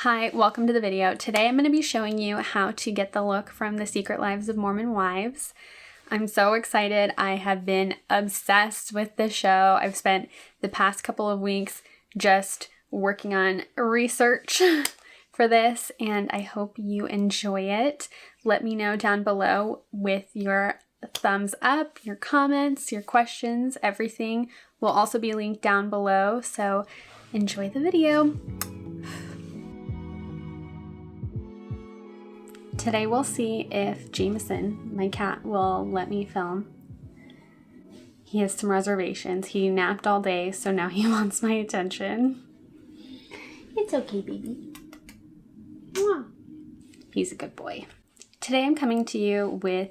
Hi, welcome to the video. Today I'm going to be showing you how to get the look from The Secret Lives of Mormon Wives. I'm so excited. I have been obsessed with this show. I've spent the past couple of weeks just working on research for this, and I hope you enjoy it. Let me know down below with your thumbs up, your comments, your questions, everything will also be linked down below, so enjoy the video. Today we'll see if Jameson, my cat, will let me film. He has some reservations. He napped all day, so now he wants my attention. It's okay, baby. Mwah. He's a good boy. Today I'm coming to you with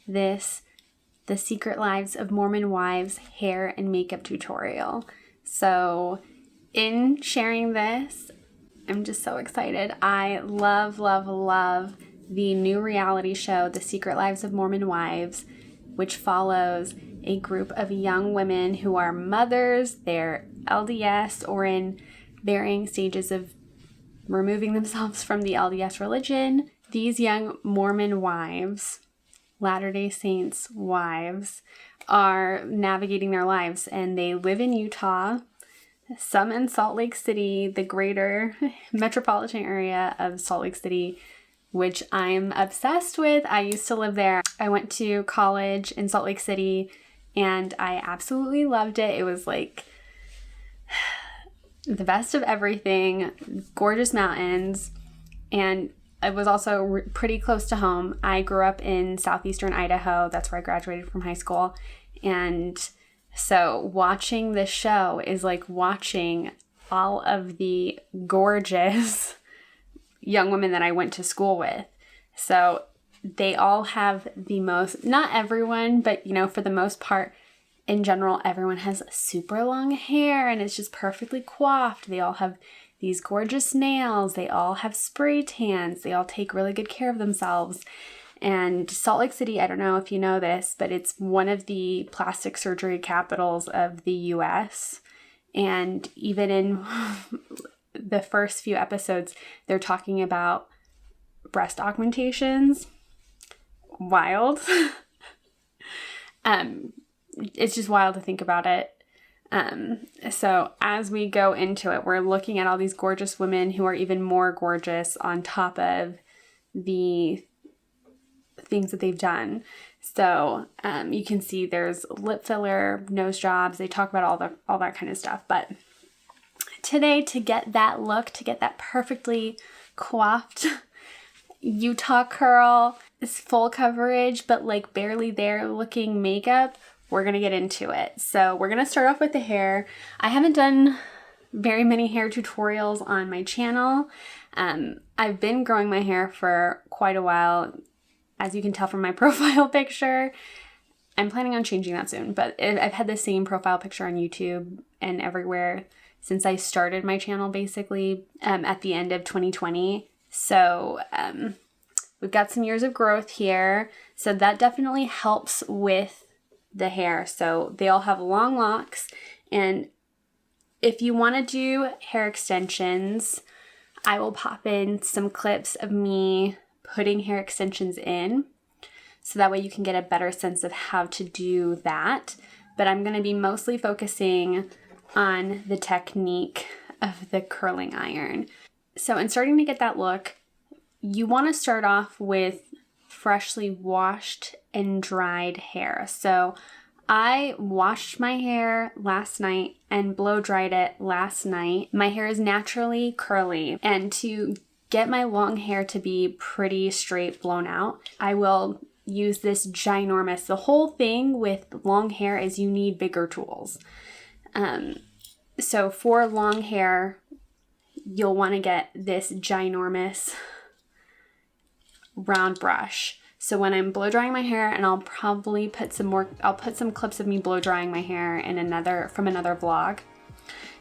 this The Secret Lives of Mormon Wives hair and makeup tutorial. So in sharing this, I'm just so excited. I love the new reality show, The Secret Lives of Mormon Wives, which follows a group of young women who are mothers, they're LDS or in varying stages of removing themselves from the LDS religion. These young Mormon wives, Latter-day Saints wives, are navigating their lives, and they live in Utah, some in Salt Lake City, the greater metropolitan area of Salt Lake City, which I'm obsessed with. I used to live there. I went to college in Salt Lake City and I absolutely loved it. It was like the best of everything, gorgeous mountains, and it was also pretty close to home. I grew up in southeastern Idaho. That's where I graduated from high school. And so watching this show is like watching all of the gorgeous young women that I went to school with. So they all have the most, not everyone, but for the most part, in general, everyone has super long hair and it's just perfectly coiffed. They all have these gorgeous nails. They all have spray tans. They all take really good care of themselves. And Salt Lake City, I don't know if you know this, but it's one of the plastic surgery capitals of the US. And even in the first few episodes, they're talking about breast augmentations. Wild. It's just wild to think about it. So as we go into it, we're looking at all these gorgeous women who are even more gorgeous on top of the things that they've done. So you can see there's lip filler, nose jobs. They talk about all that kind of stuff. But today, to get that look, to get that perfectly coiffed Utah curl, is full coverage, but like barely there looking makeup, we're going to get into it. So we're going to start off with the hair. I haven't done very many hair tutorials on my channel. I've been growing my hair for quite a while, as you can tell from my profile picture. I'm planning on changing that soon, but I've had the same profile picture on YouTube and everywhere since I started my channel, basically, at the end of 2020. So we've got some years of growth here. So that definitely helps with the hair. So they all have long locks. And if you want to do hair extensions, I will pop in some clips of me putting hair extensions in. So that way you can get a better sense of how to do that. But I'm going to be mostly focusing on the technique of the curling iron. So in starting to get that look, you want to start off with freshly washed and dried hair. So I washed my hair last night and blow dried it last night. My hair is naturally curly, and to get my long hair to be pretty straight blown out, I will use this ginormous, the whole thing with long hair is you need bigger tools. So for long hair, you'll want to get this ginormous round brush. So when I'm blow drying my hair, and I'll probably put some clips of me blow drying my hair in from another vlog.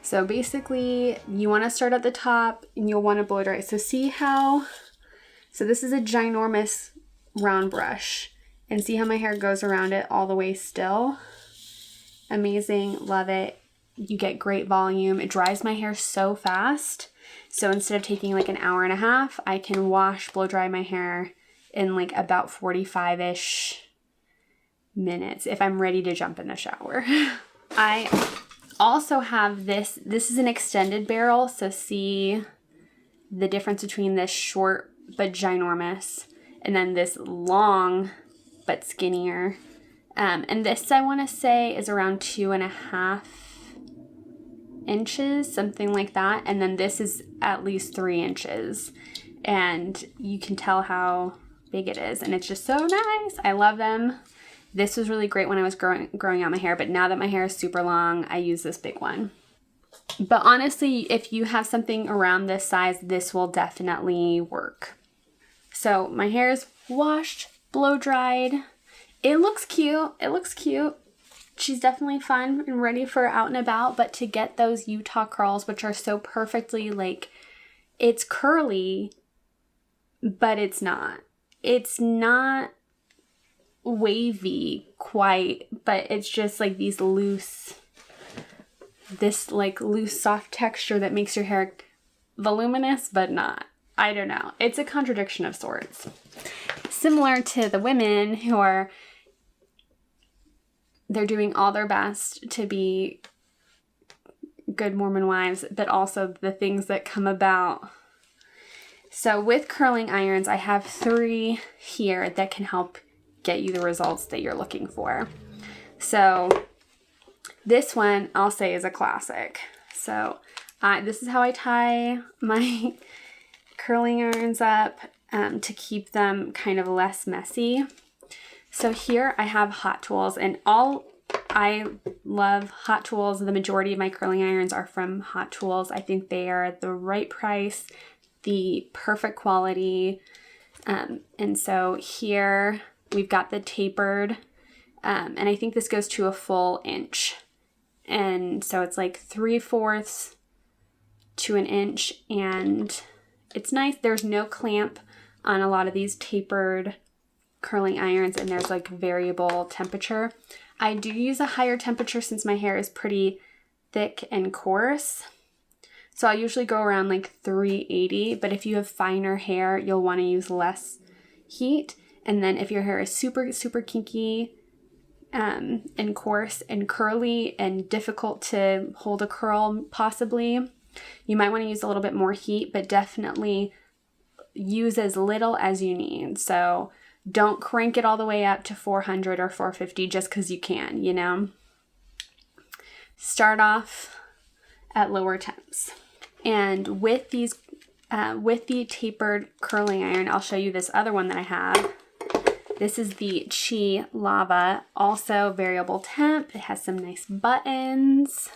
So basically you want to start at the top and you'll want to blow dry. So so this is a ginormous round brush, and see how my hair goes around it all the way still. Amazing, love it. You get great volume. It dries my hair so fast. So instead of taking like an hour and a half, I can wash, blow dry my hair in like about 45-ish minutes if I'm ready to jump in the shower. I also have this. This is an extended barrel. So see the difference between this short but ginormous and then this long but skinnier. And this, I want to say, is around 2.5 inches, something like that. And then this is at least 3 inches. And you can tell how big it is. And it's just so nice. I love them. This was really great when I was growing out my hair. But now that my hair is super long, I use this big one. But honestly, if you have something around this size, this will definitely work. So my hair is washed, blow dried. It looks cute. It looks cute. She's definitely fun and ready for out and about, but to get those Utah curls, which are so perfectly like, it's curly, but it's not. It's not wavy quite, but it's just like these loose, this like loose soft texture that makes your hair voluminous, but not. I don't know. It's a contradiction of sorts. Similar to the women who are, they're doing all their best to be good Mormon wives, but also the things that come about. So with curling irons, I have 3 here that can help get you the results that you're looking for. So this one I'll say is a classic. So this is how I tie my curling irons up to keep them kind of less messy. So here I have Hot Tools, and I love Hot Tools. The majority of my curling irons are from Hot Tools. I think they are the right price, the perfect quality. And so here we've got the tapered, and I think this goes to a full inch. And so it's like 3/4 to an inch, and it's nice. There's no clamp on a lot of these tapered curling irons, and there's like variable temperature. I do use a higher temperature since my hair is pretty thick and coarse. So I usually go around like 380, but if you have finer hair, you'll want to use less heat. And then if your hair is super, super kinky and coarse and curly and difficult to hold a curl possibly, you might want to use a little bit more heat, but definitely use as little as you need. So don't crank it all the way up to 400 or 450 just because you can, you know. Start off at lower temps. And with these, with the tapered curling iron, I'll show you this other one that I have. This is the Chi Lava, also variable temp. It has some nice buttons.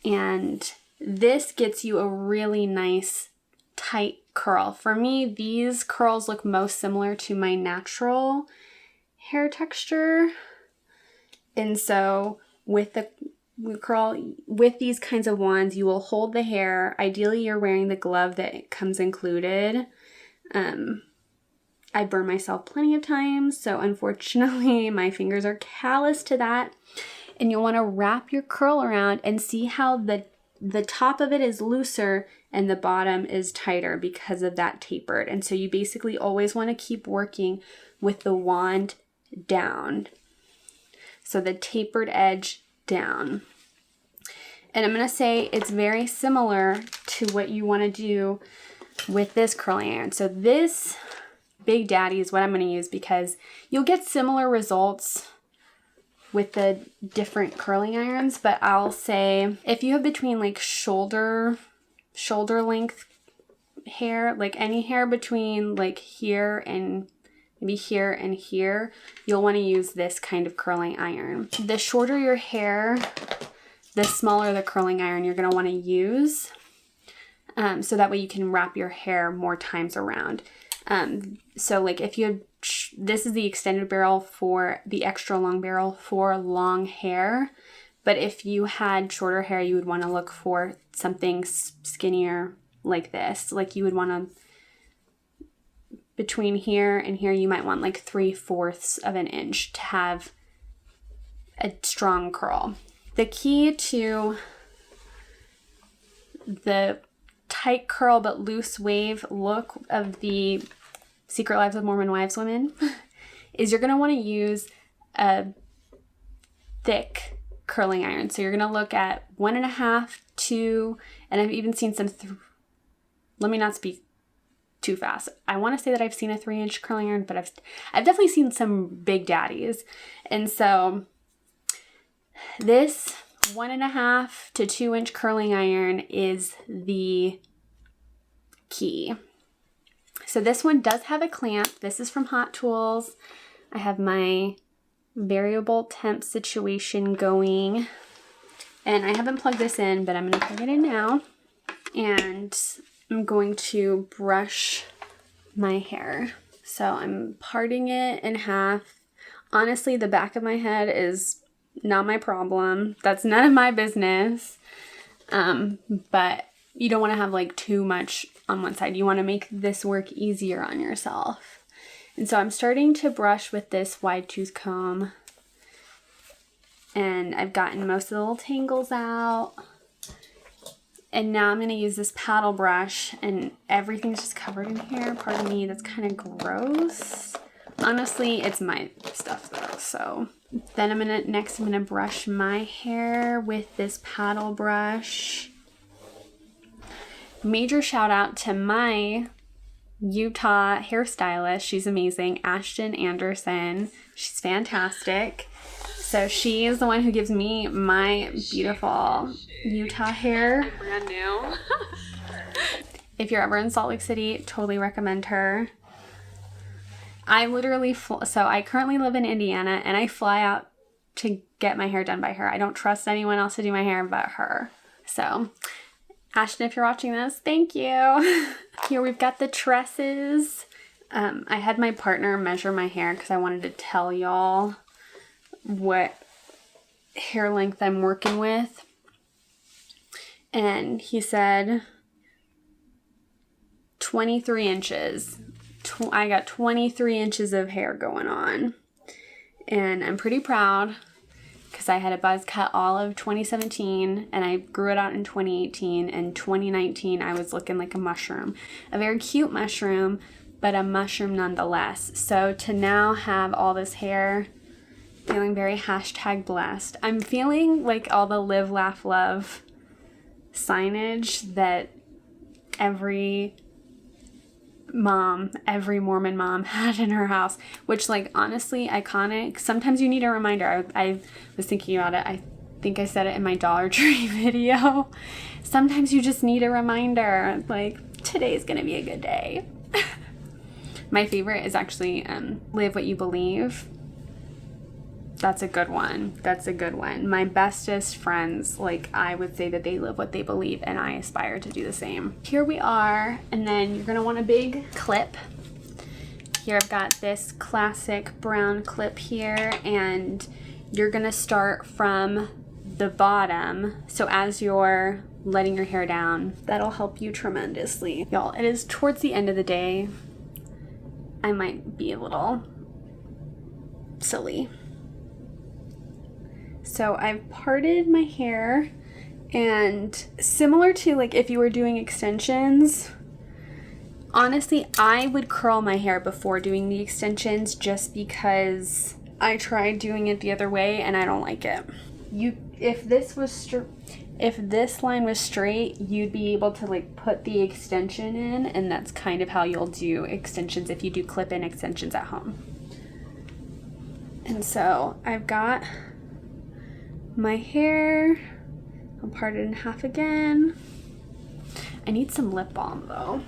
And this gets you a really nice tight curl. For me, these curls look most similar to my natural hair texture. And so with the curl, with these kinds of wands, you will hold the hair. Ideally, you're wearing the glove that comes included. I burn myself plenty of times, so unfortunately my fingers are callous to that. And you'll want to wrap your curl around and see how the top of it is looser and the bottom is tighter because of that tapered. And so you basically always want to keep working with the wand down. So the tapered edge down. And I'm going to say it's very similar to what you want to do with this curling iron. So this Big Daddy is what I'm going to use because you'll get similar results with the different curling irons, but I'll say if you have between like shoulder length hair, like any hair between like here and maybe here and here, you'll want to use this kind of curling iron. The shorter your hair, the smaller the curling iron you're going to want to use, so that way you can wrap your hair more times around. So like if you have, this is the extended barrel for the extra long barrel for long hair, but if you had shorter hair, you would want to look for something skinnier like this. Like you would want to, between here and here, you might want like 3/4 of an inch to have a strong curl. The key to the tight curl but loose wave look of the Secret Lives of Mormon Wives women is you're going to want to use a thick curling iron. So you're going to look at 1.5, 2, and I've even seen some, let me not speak too fast. I want to say that I've seen a 3-inch curling iron, but I've definitely seen some big daddies. And so this 1.5 to 2-inch curling iron is the key. So this one does have a clamp. This is from Hot Tools. I have my variable temp situation going, and I haven't plugged this in, but I'm going to plug it in now, and I'm going to brush my hair. So I'm parting it in half. Honestly, the back of my head is not my problem. That's none of my business. But you don't want to have like too much on one side. You want to make this work easier on yourself. And so I'm starting to brush with this wide tooth comb, and I've gotten most of the little tangles out. And now I'm going to use this paddle brush, and everything's just covered in hair. Pardon me, that's kind of gross. Honestly, it's my stuff though. So then I'm going to brush my hair with this paddle brush. Major shout out to my Utah hairstylist. She's amazing. Ashton Anderson. She's fantastic. So she is the one who gives me my beautiful Utah hair. Brand new. If you're ever in Salt Lake City, totally recommend her. I literally, so I currently live in Indiana, and I fly out to get my hair done by her. I don't trust anyone else to do my hair but her. So Ashton, if you're watching this, thank you. Here we've got the tresses. I had my partner measure my hair because I wanted to tell y'all what hair length I'm working with. And he said 23 inches. I got 23 inches of hair going on. And I'm pretty proud because I had a buzz cut all of 2017 and I grew it out in 2018, and 2019 I was looking like a mushroom. A very cute mushroom, but a mushroom nonetheless. So to now have all this hair, feeling very #blessed. I'm feeling like all the live, laugh, love signage that every Mormon mom had in her house, which, like, honestly, iconic. Sometimes you need a reminder. I was thinking about it. I think I said it in my Dollar Tree video. Sometimes you just need a reminder, like, today's gonna be a good day. My favorite is actually Live What You Believe. That's a good one. That's a good one. My bestest friends, like, I would say that they live what they believe, and I aspire to do the same. Here we are, and then you're gonna want a big clip. Here I've got this classic brown clip here, and you're gonna start from the bottom. So as you're letting your hair down, that'll help you tremendously. Y'all, it is towards the end of the day. I might be a little silly. So I've parted my hair, and similar to like if you were doing extensions, honestly, I would curl my hair before doing the extensions just because I tried doing it the other way and I don't like it. If this line was straight, you'd be able to like put the extension in, and that's kind of how you'll do extensions if you do clip-in extensions at home. And so I've got my hair, I'll part it in half again. I need some lip balm though.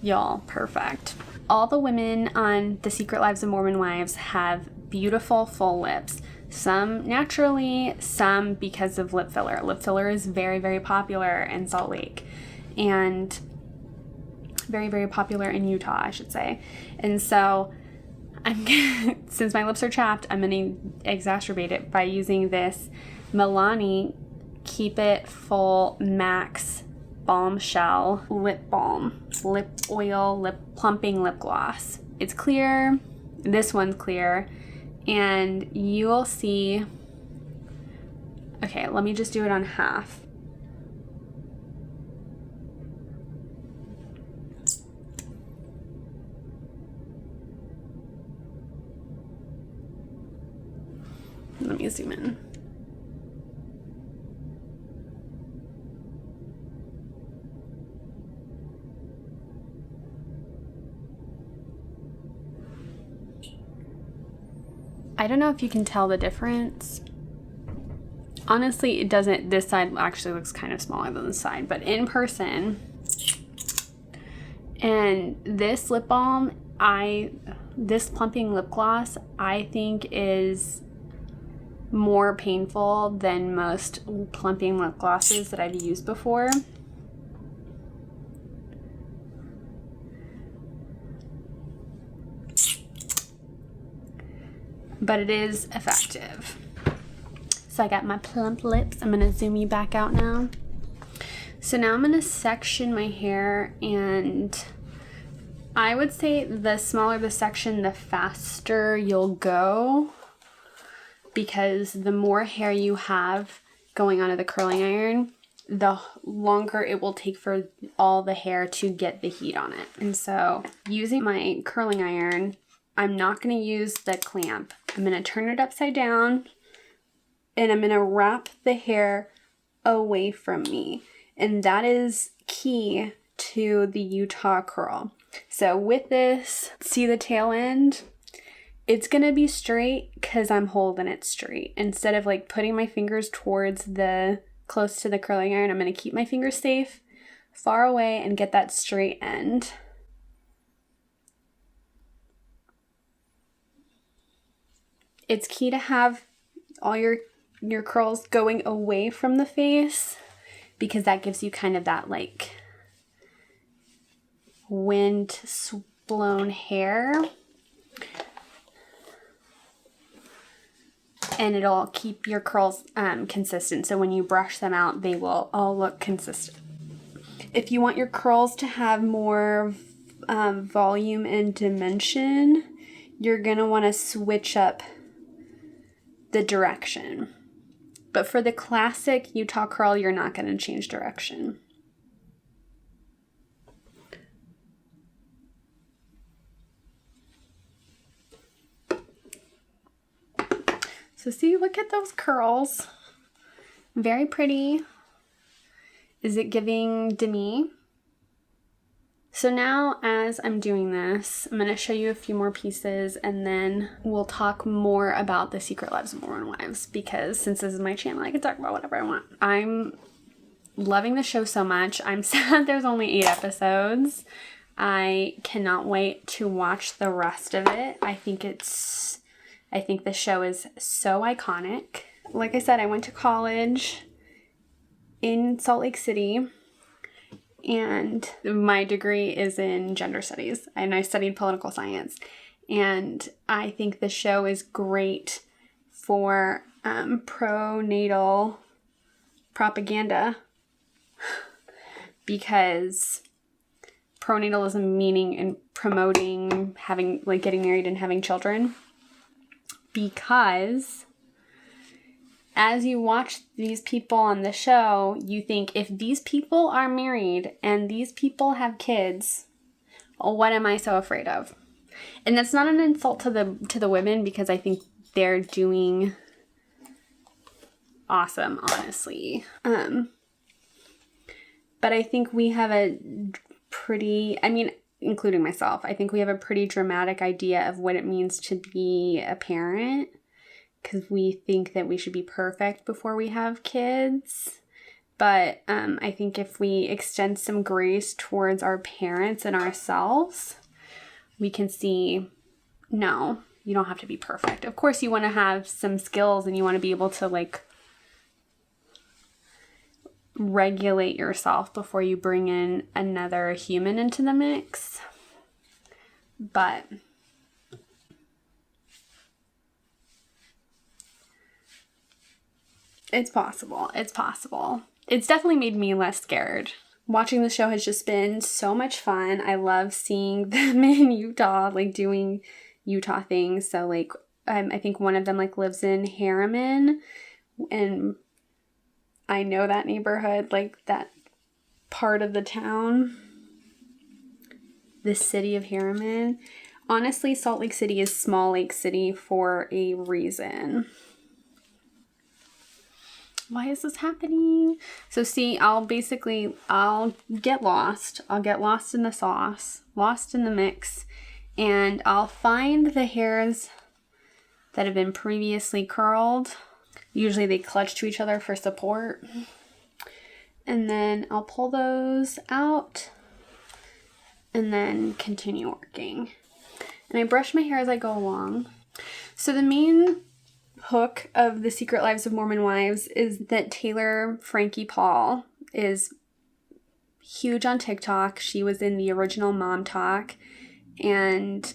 Y'all, perfect. All the women on The Secret Lives of Mormon Wives have beautiful full lips. Some naturally, some because of lip filler. Lip filler is very, very popular in Salt Lake, and very, very popular in Utah, I should say. And so since my lips are chapped, I'm going to exacerbate it by using this Milani Keep It Full Max Bombshell Lip Balm, Lip Oil, Lip Plumping Lip Gloss. It's clear. This one's clear. and you will see, okay, let me just do it on half. Let me zoom in. I don't know if you can tell the difference. Honestly, it doesn't. This side actually looks kind of smaller than this side, but in person, and this lip balm, this plumping lip gloss, I think is more painful than most plumping lip glosses that I've used before. But it is effective. So I got my plump lips. I'm gonna zoom you back out now. So now I'm gonna section my hair, and I would say the smaller the section, the faster you'll go, because the more hair you have going onto the curling iron, the longer it will take for all the hair to get the heat on it. And so using my curling iron, I'm not going to use the clamp. I'm going to turn it upside down, and I'm going to wrap the hair away from me. And that is key to the Utah curl. So with this, see the tail end? It's going to be straight because I'm holding it straight. Instead of like putting my fingers towards close to the curling iron, I'm going to keep my fingers safe, far away, and get that straight end. It's key to have all your curls going away from the face, because that gives you kind of that like wind blown hair. And it'll keep your curls consistent. So when you brush them out, they will all look consistent. If you want your curls to have more volume and dimension, you're going to want to switch up the direction. But for the classic Utah curl, you're not going to change direction. So see, look at those curls. Very pretty. Is it giving demi? So now as I'm doing this, I'm going to show you a few more pieces, and then we'll talk more about the Secret Lives of Mormon Wives, because since this is my channel, I can talk about whatever I want. I'm loving the show so much. I'm sad there's only 8 episodes. I cannot wait to watch the rest of it. I think the show is so iconic. Like I said, I went to college in Salt Lake City, and my degree is in gender studies, and I studied political science. And I think the show is great for pronatal propaganda, because pronatalism meaning and promoting getting married and having children. Because as you watch these people on the show, you think, if these people are married and these people have kids, what am I so afraid of? And that's not an insult to the women, because I think they're doing awesome, honestly. But I think we have a pretty, including myself, I think we have a pretty dramatic idea of what it means to be a parent, because we think that we should be perfect before we have kids. But I think if we extend some grace towards our parents and ourselves, we can see, no, you don't have to be perfect. Of course, you want to have some skills, and you want to be able to regulate yourself before you bring in another human into the mix. But it's possible. It's possible. It's definitely made me less scared. Watching the show has just been so much fun. I love seeing them in Utah, doing Utah things. So, I think one of them like lives in Harriman, and I know that neighborhood, like that part of the town, the city of Harriman. Honestly, Salt Lake City is Small Lake City for a reason. Why is this happening? So see, I'll get lost. I'll get lost in the sauce, lost in the mix, and I'll find the hairs that have been previously curled. Usually they clutch to each other for support. And then I'll pull those out and then continue working. And I brush my hair as I go along. So the main hook of The Secret Lives of Mormon Wives is that Taylor Frankie Paul is huge on TikTok. She was in the original Momtok, and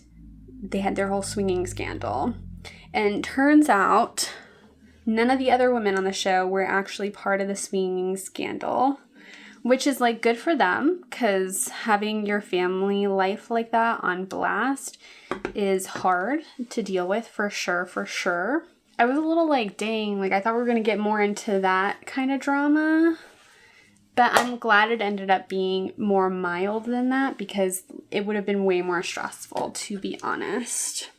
they had their whole swinging scandal. And turns out none of the other women on the show were actually part of the swinging scandal, which is like good for them, because having your family life like that on blast is hard to deal with for sure. I was a little like, dang, like I thought we were going to get more into that kind of drama, but I'm glad it ended up being more mild than that, because it would have been way more stressful, to be honest.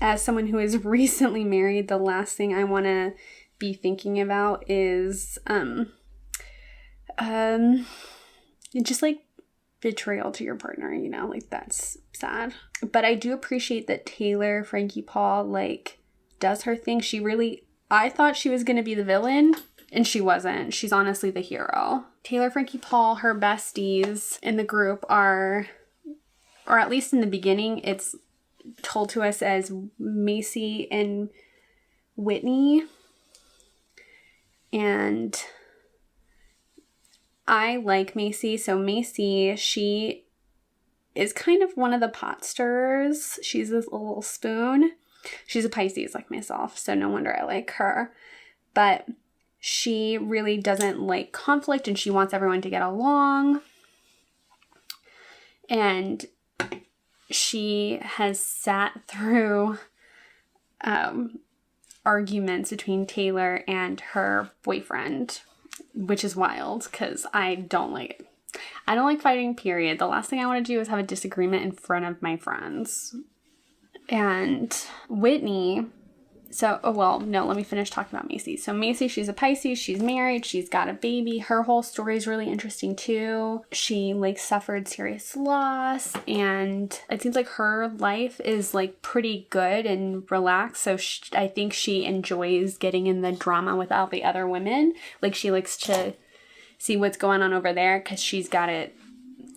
As someone who is recently married, the last thing I want to be thinking about is just like betrayal to your partner, you know, like that's sad. But I do appreciate that Taylor Frankie Paul like does her thing. I thought she was going to be the villain, and she wasn't. She's honestly the hero. Taylor Frankie Paul, her besties in the group are, or at least in the beginning, it's told to us as Mayci and Whitney. And I like Mayci. So Mayci, she is kind of one of the pot stirrers. She's this little spoon. She's a Pisces like myself, so no wonder I like her. But she really doesn't like conflict, and she wants everyone to get along. And she has sat through arguments between Taylor and her boyfriend, which is wild because I don't like it. I don't like fighting, period. The last thing I want to do is have a disagreement in front of my friends. And Whitney, let me finish talking about Mayci. So Mayci, she's a Pisces, she's married, she's got a baby. Her whole story is really interesting too. She like suffered serious loss, and it seems like her life is like pretty good and relaxed. So I think she enjoys getting in the drama with all the other women. Like she likes to see what's going on over there because she's got it.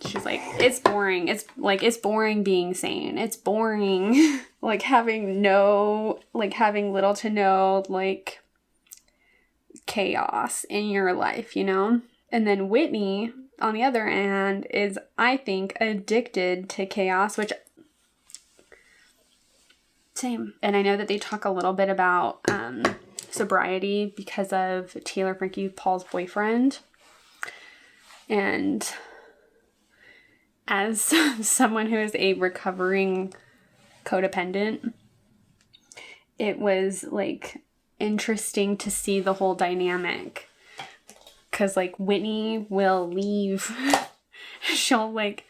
She's like, it's boring. It's boring being sane. It's boring, like having little to no, like, chaos in your life, you know? And then Whitney, on the other hand, is, I think, addicted to chaos, which, same. And I know that they talk a little bit about sobriety because of Taylor Frankie Paul's boyfriend. And as someone who is a recovering codependent, it was like interesting to see the whole dynamic, because like Whitney will leave. She'll like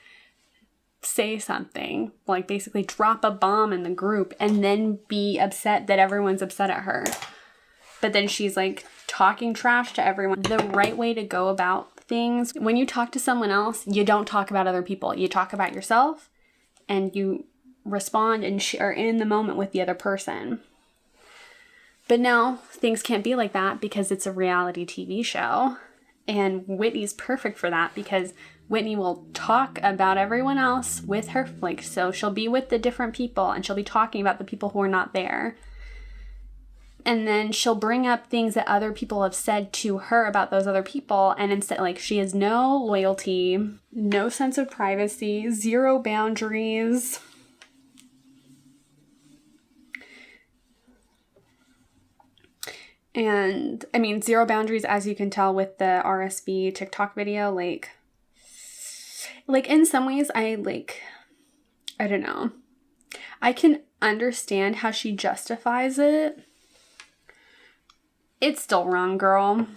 say something, like basically drop a bomb in the group, and then be upset that everyone's upset at her. But then she's like talking trash to everyone. The right way to go about things, when you talk to someone else, you don't talk about other people. You talk about yourself, and you respond and are in the moment with the other person. But no, things can't be like that because it's a reality TV show. And Whitney's perfect for that, because Whitney will talk about everyone else with her, like, so she'll be with the different people and she'll be talking about the people who are not there. And then she'll bring up things that other people have said to her about those other people. And instead, like, she has no loyalty, no sense of privacy, zero boundaries. And, I mean, zero boundaries, as you can tell with the RSV TikTok video. Like in some ways, I I don't know. I can understand how she justifies it. It's still wrong, girl.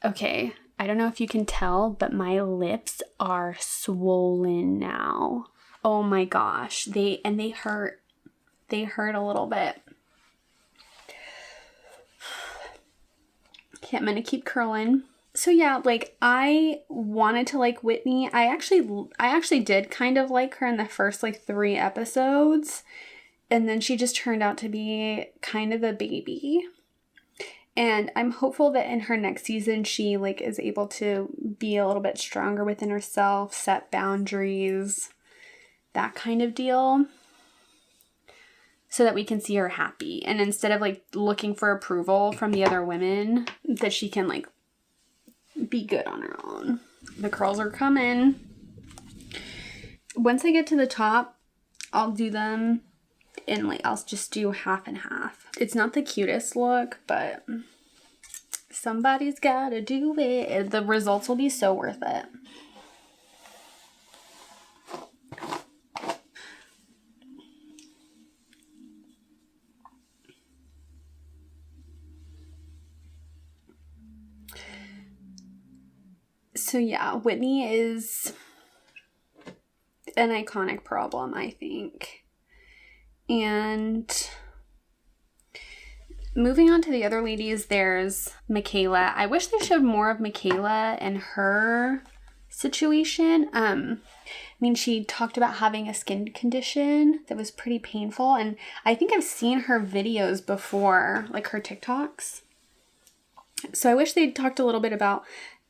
Okay, I don't know if you can tell, but my lips are swollen now. Oh my gosh. They hurt. They hurt a little bit. Okay, I'm gonna keep curling. So yeah, like I wanted to like Whitney. I actually did kind of like her in the first like 3 episodes. And then she just turned out to be kind of a baby. And I'm hopeful that in her next season, she like is able to be a little bit stronger within herself, set boundaries, that kind of deal, so that we can see her happy. And instead of like looking for approval from the other women, that she can like be good on her own. The curls are coming. Once I get to the top, I'll do them in like, I'll just do half and half. It's not the cutest look, but somebody's gotta do it. The results will be so worth it. So yeah, Whitney is an iconic problem, I think. And moving on to the other ladies, there's Mikayla. I wish they showed more of Mikayla and her situation. I mean, she talked about having a skin condition that was pretty painful. And I think I've seen her videos before, like her TikToks. So I wish they'd talked a little bit about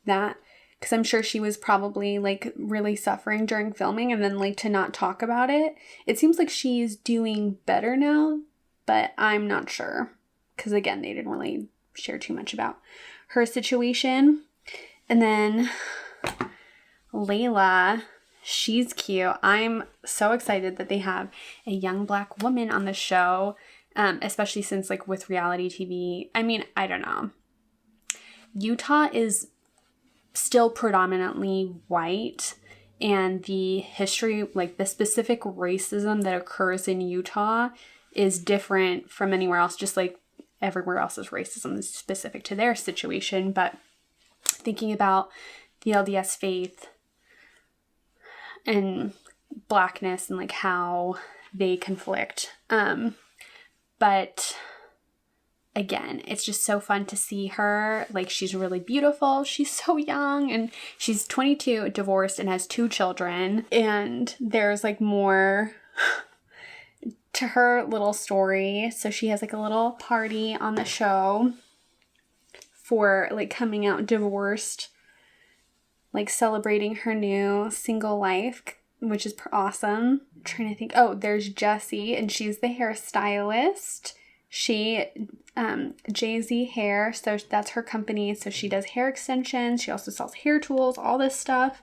that, because I'm sure she was probably like really suffering during filming, and then like to not talk about it. It seems like she's doing better now, but I'm not sure, because again, they didn't really share too much about her situation. And then Layla, she's cute. I'm so excited that they have a young Black woman on the show, especially since like with reality TV. I mean, I don't know. Utah is still predominantly white, and the history, like the specific racism that occurs in Utah is different from anywhere else, just like everywhere else's racism is specific to their situation. But thinking about the LDS faith and Blackness and like how they conflict. But again, it's just so fun to see her. Like, she's really beautiful. She's so young, and she's 22, divorced, and has 2 children. And there's like more to her little story. So she has like a little party on the show for like coming out divorced, like celebrating her new single life, which is awesome. I'm trying to think. Oh, there's Jessie, and she's the hairstylist. She, Jay-Z Hair, so that's her company. So she does hair extensions. She also sells hair tools, all this stuff.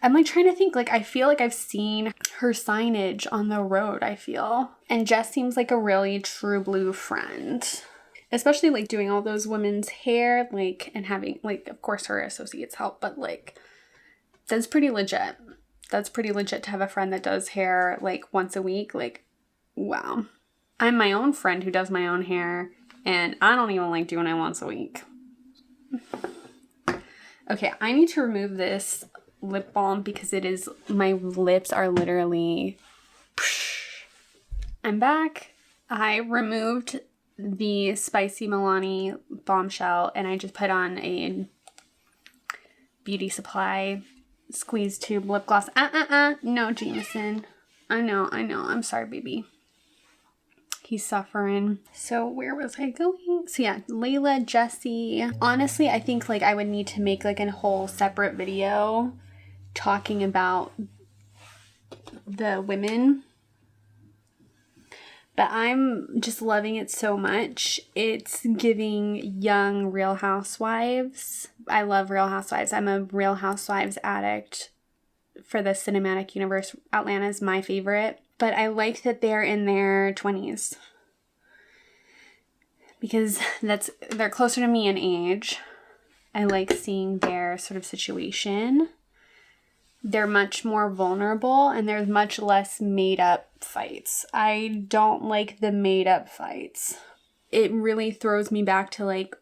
I'm like trying to think, like I feel like I've seen her signage on the road, I feel. And Jess seems like a really true blue friend. Especially like doing all those women's hair, like, and having, like, of course her associates help, but like, that's pretty legit. That's pretty legit to have a friend that does hair like once a week. Like, wow. I'm my own friend who does my own hair, and I don't even like doing it once a week. Okay, I need to remove this lip balm because it is, my lips are literally, I'm back. I removed the Spicy Milani Bombshell, and I just put on a Beauty Supply squeeze tube lip gloss. No, Jameson. I know. I'm sorry, baby. He's suffering. So where was I going? So yeah, Layla, Jessie. Honestly, I think like I would need to make like a whole separate video talking about the women. But I'm just loving it so much. It's giving young Real Housewives. I love Real Housewives. I'm a Real Housewives addict for the cinematic universe. Atlanta is my favorite. But I like that they're in their 20s. Because they're closer to me in age. I like seeing their sort of situation. they're much more vulnerable and there's much less made up fights. I don't like the made up fights. It really throws me back to like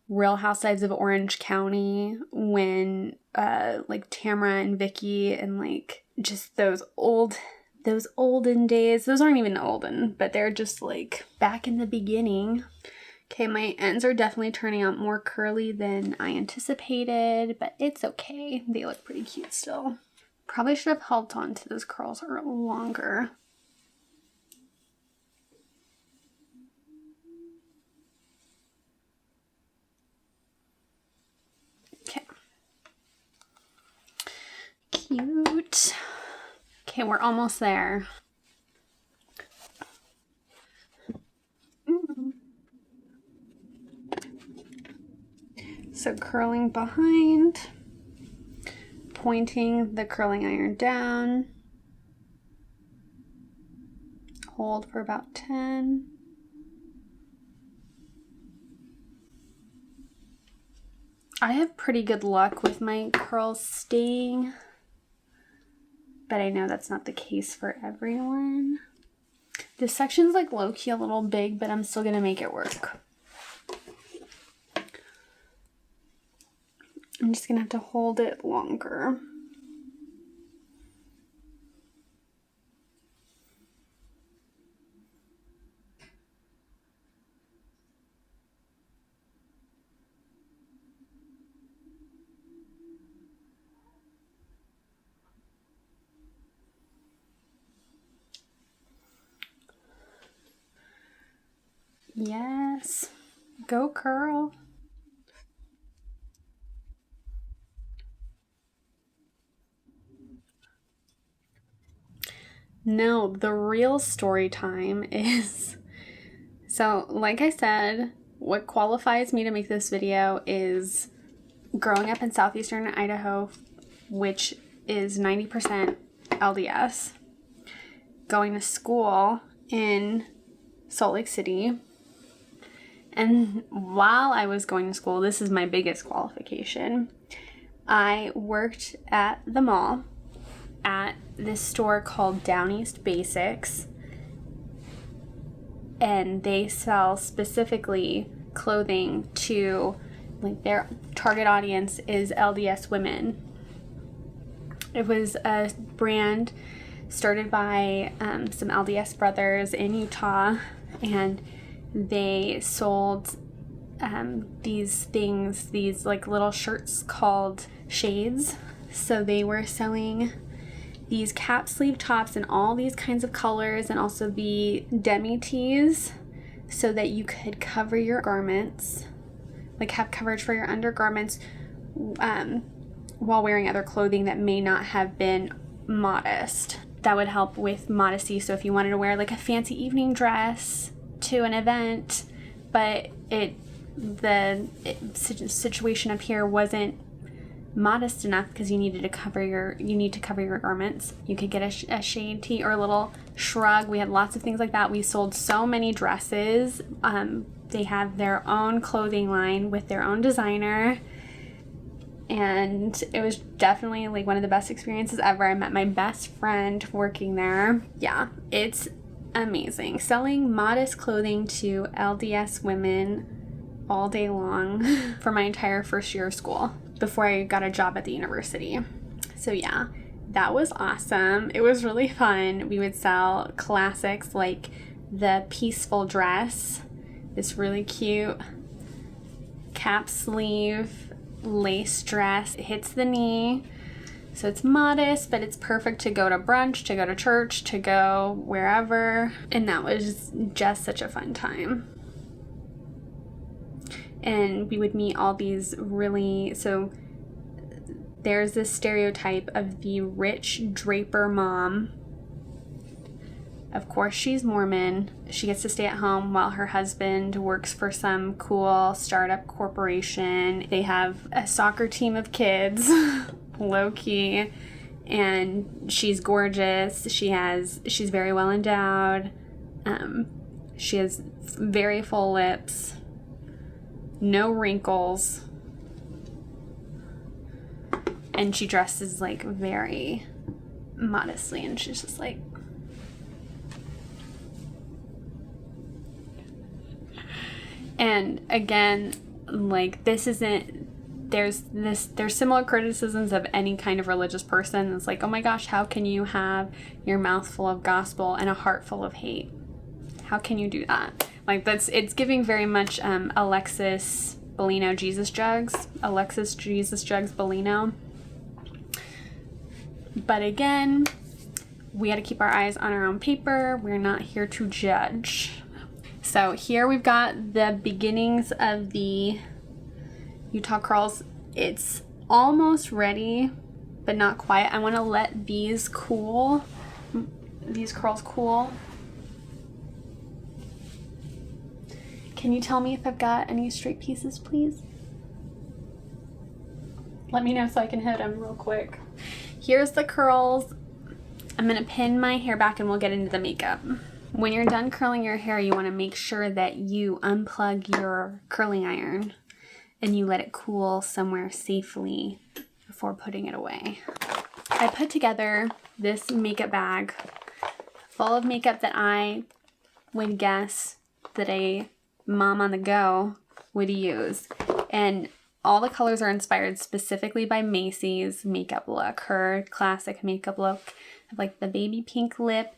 Real Housewives of Orange County when like Tamara and Vicky and like just those olden days. Those aren't even olden, but they're just like back in the beginning. Okay, my ends are definitely turning out more curly than I anticipated, but it's okay. They look pretty cute still. Probably should have held on to those curls a little longer. Okay. Cute. Okay, we're almost there. So curling behind, pointing the curling iron down, hold for about 10. I have pretty good luck with my curls staying, but I know that's not the case for everyone. This section's like low-key a little big, but I'm still gonna make it work. I'm just gonna have to hold it longer. Yes, go curl. No, the real story time is, so like I said, what qualifies me to make this video is growing up in southeastern Idaho, which is 90% LDS, going to school in Salt Lake City, and while I was going to school, this is my biggest qualification, I worked at the mall at this store called Down East Basics, and they sell specifically clothing to, like, their target audience is LDS women. It was a brand started by some LDS brothers in Utah, and they sold these things, these like little shirts called shades. So they were selling these cap sleeve tops in all these kinds of colors, and also the demi tees so that you could cover your garments, like have coverage for your undergarments while wearing other clothing that may not have been modest. That would help with modesty. So if you wanted to wear like a fancy evening dress to an event, but the situation up here wasn't modest enough because you need to cover your garments, you could get a shade tee or a little shrug. We had lots of things like that. We sold so many dresses. They have their own clothing line with their own designer, and it was definitely like one of the best experiences ever. I met my best friend working there. Yeah, it's amazing. Selling modest clothing to LDS women all day long for my entire first year of school before I got a job at the university. So yeah, that was awesome. It was really fun. We would sell classics like the peaceful dress, this really cute cap sleeve lace dress. It hits the knee, so it's modest, but it's perfect to go to brunch, to go to church, to go wherever. And that was just such a fun time. And we would meet all these so there's this stereotype of the rich draper mom. Of course, she's Mormon. She gets to stay at home while her husband works for some cool startup corporation. They have a soccer team of kids, low-key, and she's gorgeous. She's very well endowed. She has very full lips, no wrinkles, And she dresses like very modestly, and she's just like, and again, like, this isn't, there's similar criticisms of any kind of religious person. It's like, oh my gosh, how can you have your mouth full of gospel and a heart full of hate? How can you do that? Like, it's giving very much Alexis Bellino Jesus Jugs Bellino. But again, we got to keep our eyes on our own paper. We're not here to judge. So here we've got the beginnings of the Utah curls. It's almost ready, but not quite. I want to let these curls cool. Can you tell me if I've got any straight pieces, please? Let me know so I can hit them real quick. Here's the curls. I'm going to pin my hair back and we'll get into the makeup. When you're done curling your hair, you want to make sure that you unplug your curling iron and you let it cool somewhere safely before putting it away. I put together this makeup bag full of makeup that I would guess that a mom on the go would use. And all the colors are inspired specifically by Mayci's makeup look, her classic makeup look of like the baby pink lip,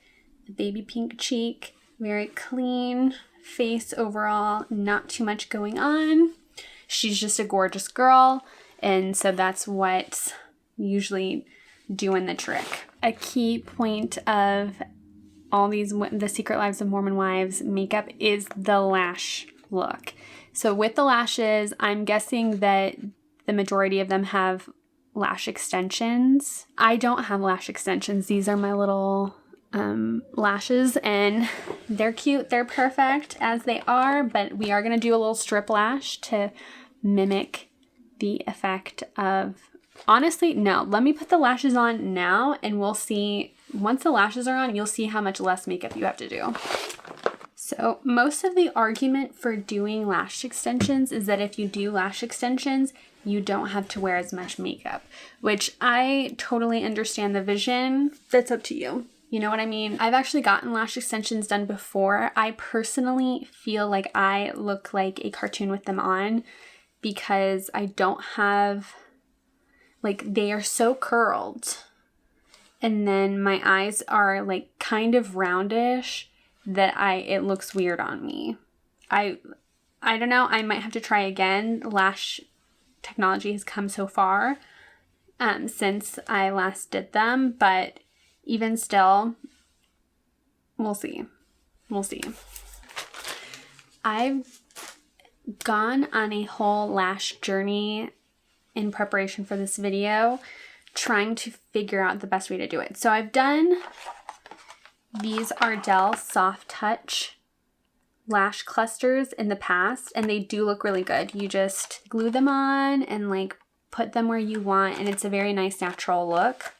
the baby pink cheek, very clean face overall, not too much going on. She's just a gorgeous girl, and so that's what's usually doing the trick. A key point of all these, the Secret Lives of Mormon Wives makeup, is the lash look. So with the lashes, I'm guessing that the majority of them have lash extensions. I don't have lash extensions. These are my little lashes, and they're cute. They're perfect as they are, but we are going to do a little strip lash to mimic the effect of, honestly, no, let me put the lashes on now and we'll see. Once the lashes are on, you'll see how much less makeup you have to do. So most of the argument for doing lash extensions is that if you do lash extensions, you don't have to wear as much makeup, which I totally understand the vision. That's up to you. You know what I mean? I've actually gotten lash extensions done before. I personally feel like I look like a cartoon with them on because I don't have, like, they are so curled. And then my eyes are like kind of roundish that it looks weird on me. I don't know. I might have to try again. Lash technology has come so far since I last did them, but even still, we'll see. We'll see. I've gone on a whole lash journey in preparation for this video, trying to figure out the best way to do it. So I've done these Ardell Soft Touch lash clusters in the past, and they do look really good. You just glue them on and like put them where you want, and it's a very nice natural look.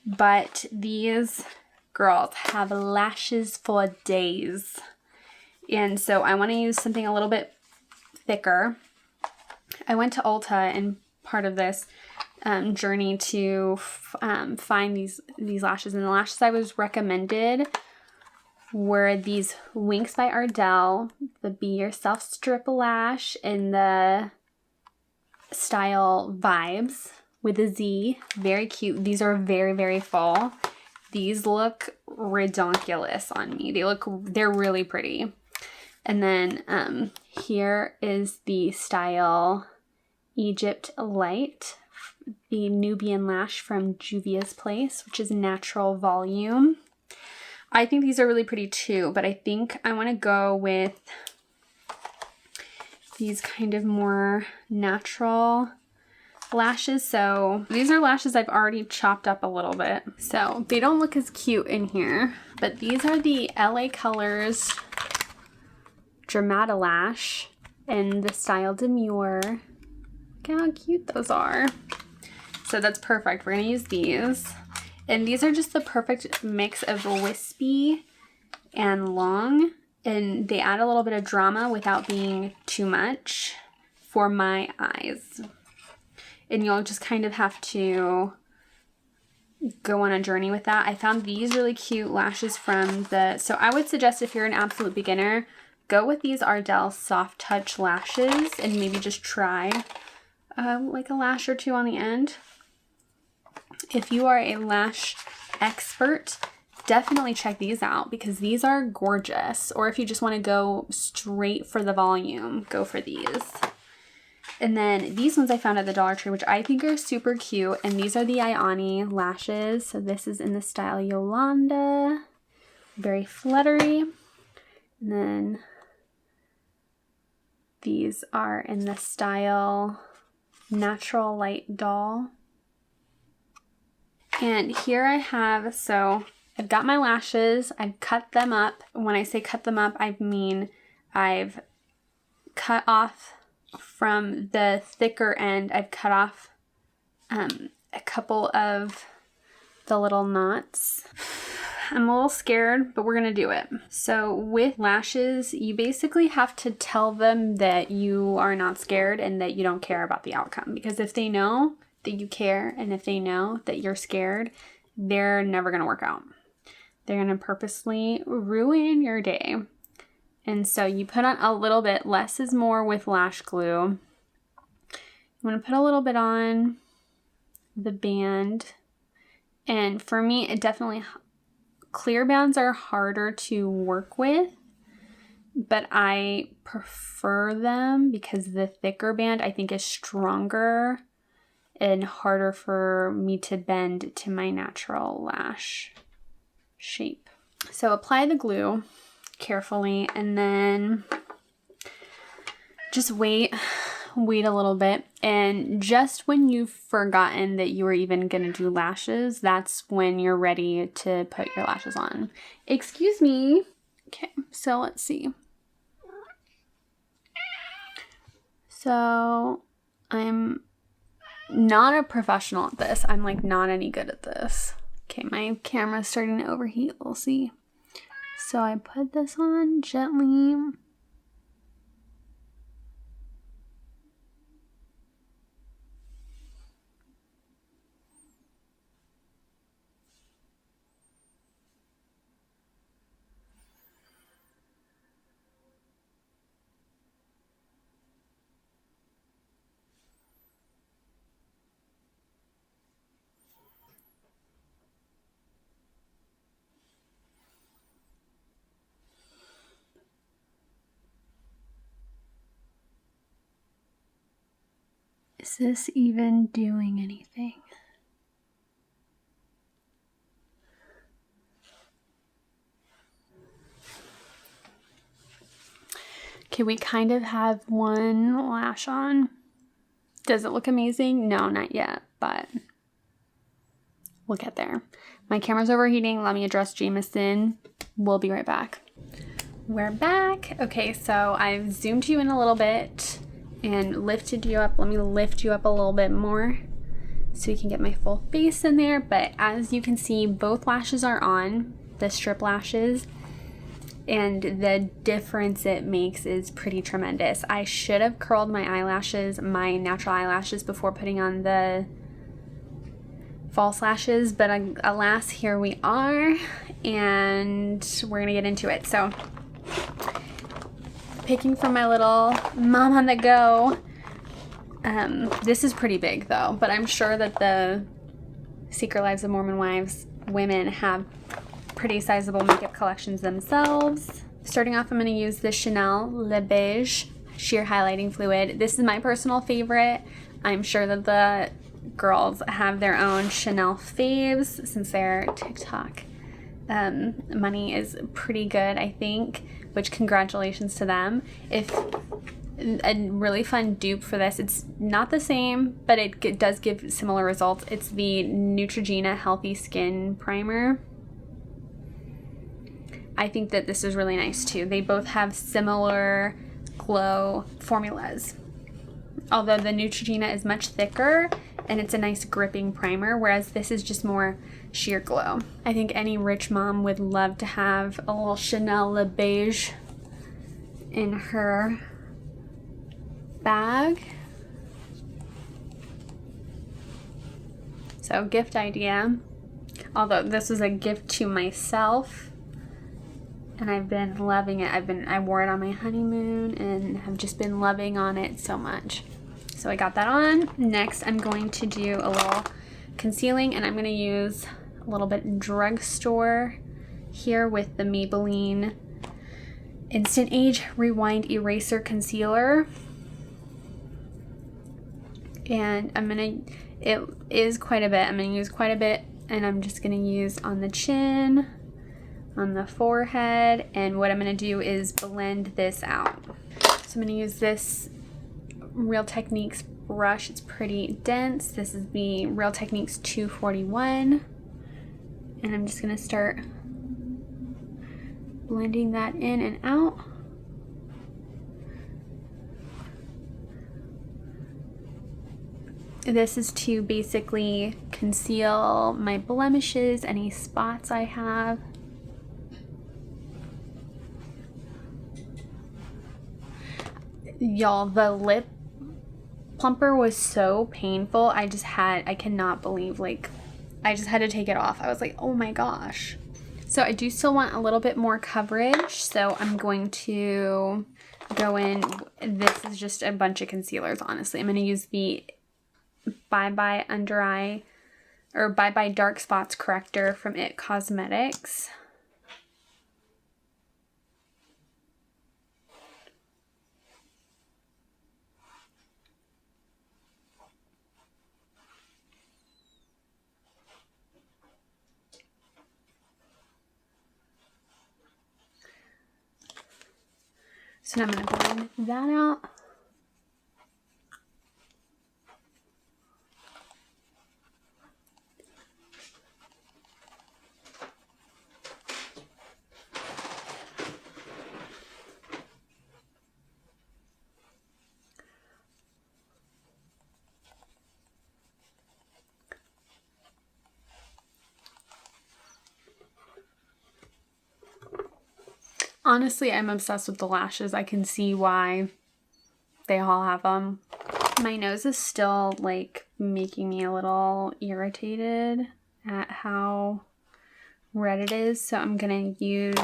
But these girls have lashes for days. And so I want to use something a little bit thicker. I went to Ulta and part of this journey to find these lashes. And the lashes I was recommended were these Winks by Ardell, the Be Yourself Strip Lash, and the Style Vibes with a Z. Very cute. These are very, very full. These look redonkulous on me. They're really pretty. And then here is the Style Egypt Light, the Nubian Lash from Juvia's Place, which is natural volume. I think these are really pretty too, but I think I want to go with these kind of more natural lashes. So these are lashes I've already chopped up a little bit, so they don't look as cute in here, but these are the LA Colors Dramata Lash in the Style Demure. Look how cute those are. So that's perfect. We're gonna use these, and these are just the perfect mix of wispy and long, and they add a little bit of drama without being too much for my eyes. and you'll just kind of have to go on a journey with that. I found these really cute lashes from so I would suggest if you're an absolute beginner, go with these Ardell Soft Touch lashes and maybe just try like a lash or two on the end. If you are a lash expert, definitely check these out because these are gorgeous. Or if you just want to go straight for the volume, go for these. And then these ones I found at the Dollar Tree, which I think are super cute. And these are the Ioni lashes. So this is in the style Yolanda. Very fluttery. And then these are in the style Natural Light Doll. And here I have, so I've got my lashes. I've cut them up. When I say cut them up, I mean I've cut off from the thicker end. I've cut off a couple of the little knots. I'm a little scared, but we're gonna do it. So with lashes, you basically have to tell them that you are not scared and that you don't care about the outcome. Because if they know that you care and if they know that you're scared, they're never gonna work out. They're gonna purposely ruin your day. And so you put on a little bit, less is more with lash glue. You wanna put a little bit on the band. And for me, it definitely, clear bands are harder to work with, but I prefer them because the thicker band I think is stronger and harder for me to bend to my natural lash shape. So apply the glue carefully and then just wait a little bit. And just when you've forgotten that you were even gonna do lashes, that's when you're ready to put your lashes on. Excuse me. Okay, so let's see. So I'm not a professional at this. I'm like not any good at this. Okay, my camera's starting to overheat. We'll see. So I put this on gently. Is this even doing anything? Okay, we kind of have one lash on. Does it look amazing? No, not yet, but we'll get there. My camera's overheating. Let me address Jameson. We'll be right back. We're back. Okay, so I've zoomed you in a little bit and lifted you up. Let me lift you up a little bit more so you can get my full face in there. But as you can see, both lashes are on, the strip lashes, and the difference it makes is pretty tremendous. I should have curled my eyelashes, my natural eyelashes, before putting on the false lashes, but alas, here we are, and we're gonna get into it. So picking from my little mom on the go. This is pretty big though, but I'm sure that the Secret Lives of Mormon Wives women have pretty sizable makeup collections themselves. Starting off, I'm going to use the Chanel Le Beige Sheer Highlighting Fluid. This is my personal favorite. I'm sure that the girls have their own Chanel faves since their TikTok money is pretty good, I think, which congratulations to them. If a really fun dupe for this, it's not the same, but it does give similar results. It's the Neutrogena Healthy Skin Primer. I think that this is really nice too. They both have similar glow formulas, although the Neutrogena is much thicker and it's a nice gripping primer, whereas this is just more sheer glow. I think any rich mom would love to have a little Chanel Le Beige in her bag. So gift idea, although this was a gift to myself, and I've been loving it. I wore it on my honeymoon and have just been loving on it so much. So I got that on. Next, I'm going to do a little concealing, and I'm going to use a little bit drugstore here with the Maybelline Instant Age Rewind Eraser Concealer. And it is quite a bit. I'm going to use quite a bit, and I'm just going to use on the chin, on the forehead, and what I'm going to do is blend this out. So I'm going to use this Real Techniques brush. It's pretty dense. This is the Real Techniques 241, and I'm just going to start blending that in and out. This is to basically conceal my blemishes, any spots I have. Y'all, the lip plumper was so painful. I cannot believe, like, I just had to take it off. I was like, oh my gosh. So I do still want a little bit more coverage, so I'm going to go in. This is just a bunch of concealers, honestly. I'm going to use the Bye Bye Under Eye, or Bye Bye Dark Spots Corrector from IT Cosmetics. So now I'm going to blend that out. Honestly, I'm obsessed with the lashes. I can see why they all have them. My nose is still, like, making me a little irritated at how red it is. So I'm going to use,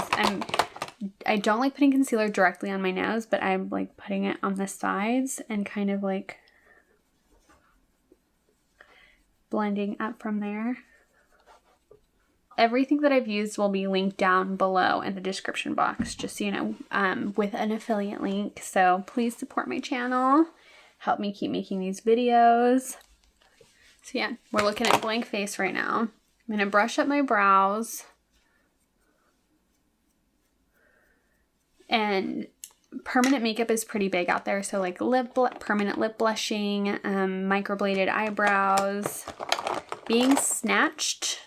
I don't like putting concealer directly on my nose, but I'm, like, putting it on the sides and kind of, like, blending up from there. Everything that I've used will be linked down below in the description box, just so you know, with an affiliate link. So please support my channel. Help me keep making these videos. So yeah, we're looking at blank face right now. I'm going to brush up my brows. And permanent makeup is pretty big out there. So like permanent lip blushing, microbladed eyebrows. Being snatched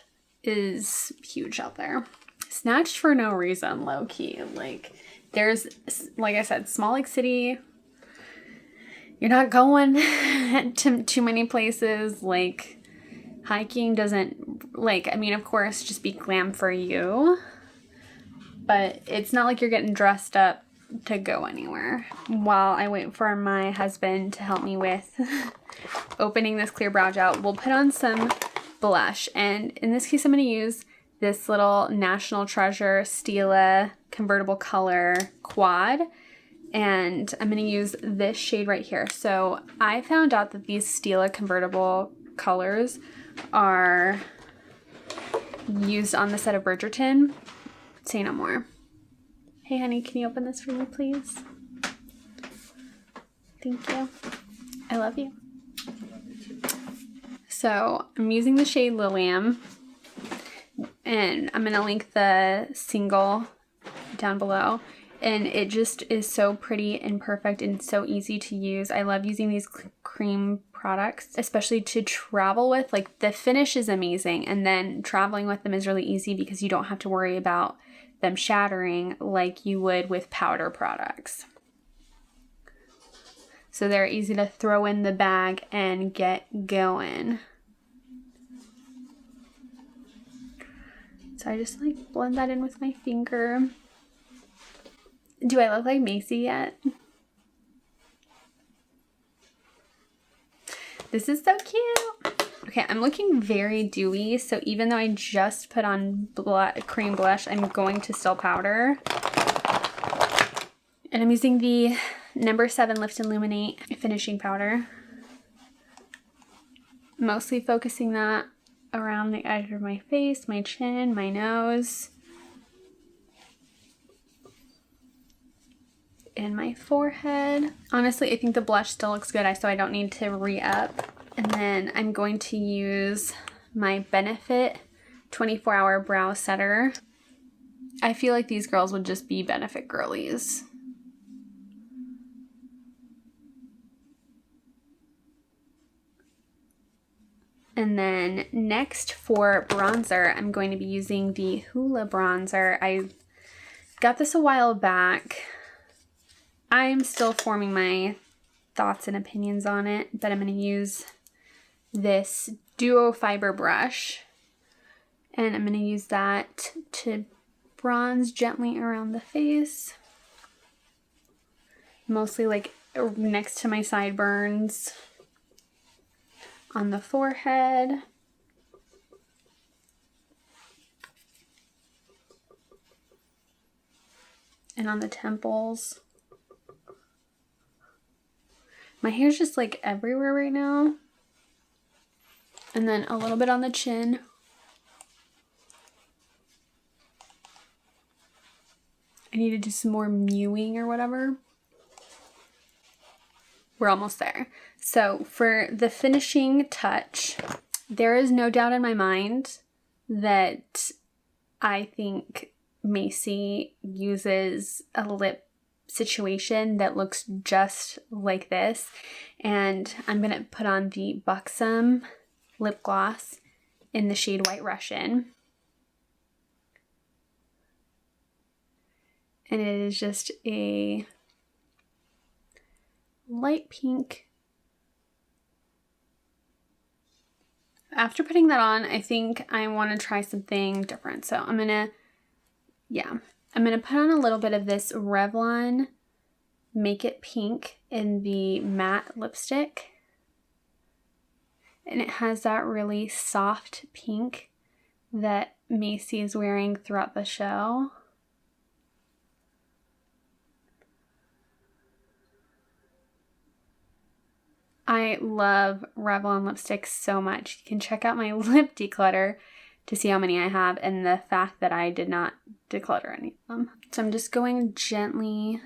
is huge out there. Snatched for no reason, low key. Like, there's, like I said, small lake city. You're not going to too many places. Like, hiking doesn't, like, I mean, of course, just be glam for you. But it's not like you're getting dressed up to go anywhere. While I wait for my husband to help me with opening this clear brow gel, we'll put on some blush, and in this case I'm going to use this little National Treasure Stila convertible color quad, and I'm going to use this shade right here. So I found out that these Stila convertible colors are used on the set of Bridgerton. Say no more. Hey honey, can you open this for me please? Thank you. I love you. So I'm using the shade Lilium, and I'm going to link the single down below, and it just is so pretty and perfect and so easy to use. I love using these cream products, especially to travel with. Like, the finish is amazing, and then traveling with them is really easy because you don't have to worry about them shattering like you would with powder products. So they're easy to throw in the bag and get going. So I just like blend that in with my finger. Do I look like Mayci yet? This is so cute. Okay, I'm looking very dewy, so even though I just put on cream blush, I'm going to still powder. And I'm using the No. 7 Lift Illuminate finishing powder. Mostly focusing that around the edge of my face, my chin, my nose, and my forehead. Honestly, I think the blush still looks good, so I don't need to re-up. And then I'm going to use my Benefit 24-Hour Brow Setter. I feel like these girls would just be Benefit girlies. And then next for bronzer, I'm going to be using the Hoola bronzer. I got this a while back. I'm still forming my thoughts and opinions on it, but I'm going to use this duo fiber brush, and I'm going to use that to bronze gently around the face, mostly like next to my sideburns, on the forehead, and on the temples. My hair's just like everywhere right now. And then a little bit on the chin. I need to do some more mewing or whatever. We're almost there. So for the finishing touch, there is no doubt in my mind that I think Mayci uses a lip situation that looks just like this. And I'm going to put on the Buxom lip gloss in the shade White Russian. And it is just a light pink. After putting that on, I think I want to try something different. So I'm gonna put on a little bit of this Revlon Make It Pink in the matte lipstick. And it has that really soft pink that Mayci is wearing throughout the show. I love Revlon lipsticks so much. You can check out my lip declutter to see how many I have and the fact that I did not declutter any of them. So I'm just going gently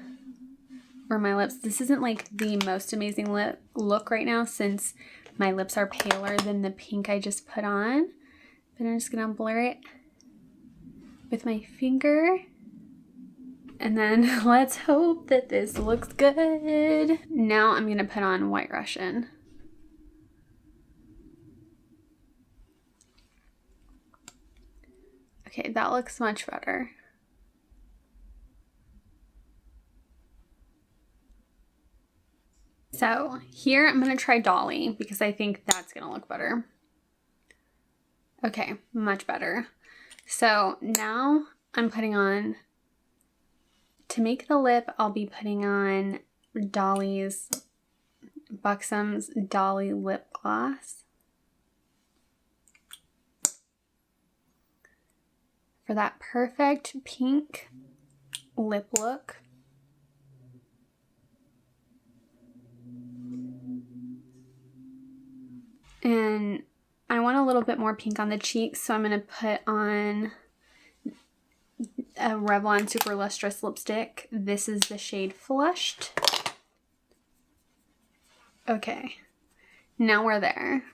over my lips. This isn't like the most amazing lip look right now since my lips are paler than the pink I just put on. But I'm just gonna blur it with my finger. And then let's hope that this looks good. Now I'm gonna put on White Russian. Okay, that looks much better. So here I'm gonna try Dolly because I think that's gonna look better. Okay, much better. So now I'm putting on, to make the lip, I'll be putting on Buxom's Dolly lip gloss. For that perfect pink lip look. And I want a little bit more pink on the cheeks, so I'm going to put on a Revlon Super Lustrous lipstick. This is the shade Flushed. Okay, now we're there.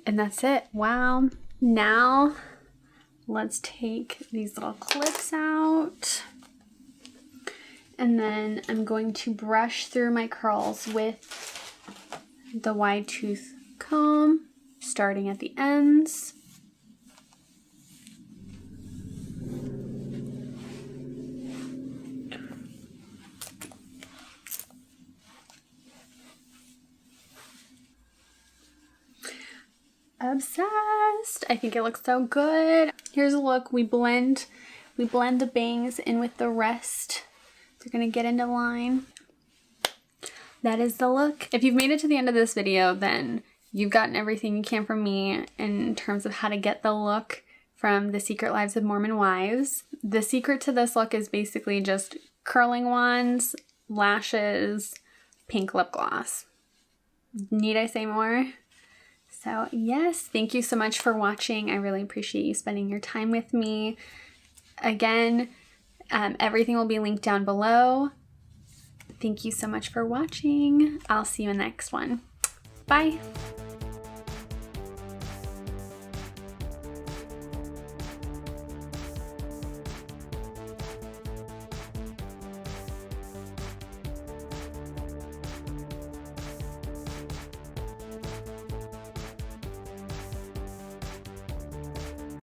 And that's it. Wow. Now let's take these little clips out. And then I'm going to brush through my curls with the wide tooth comb, starting at the ends. Obsessed. I think it looks so good. Here's a look. We blend the bangs in with the rest. They're gonna get into line. That is the look. If you've made it to the end of this video, then you've gotten everything you can from me in terms of how to get the look from The Secret Lives of Mormon Wives. The secret to this look is basically just curling wands, lashes, pink lip gloss. Need I say more? So yes, thank you so much for watching. I really appreciate you spending your time with me. Again, everything will be linked down below. Thank you so much for watching. I'll see you in the next one. Bye.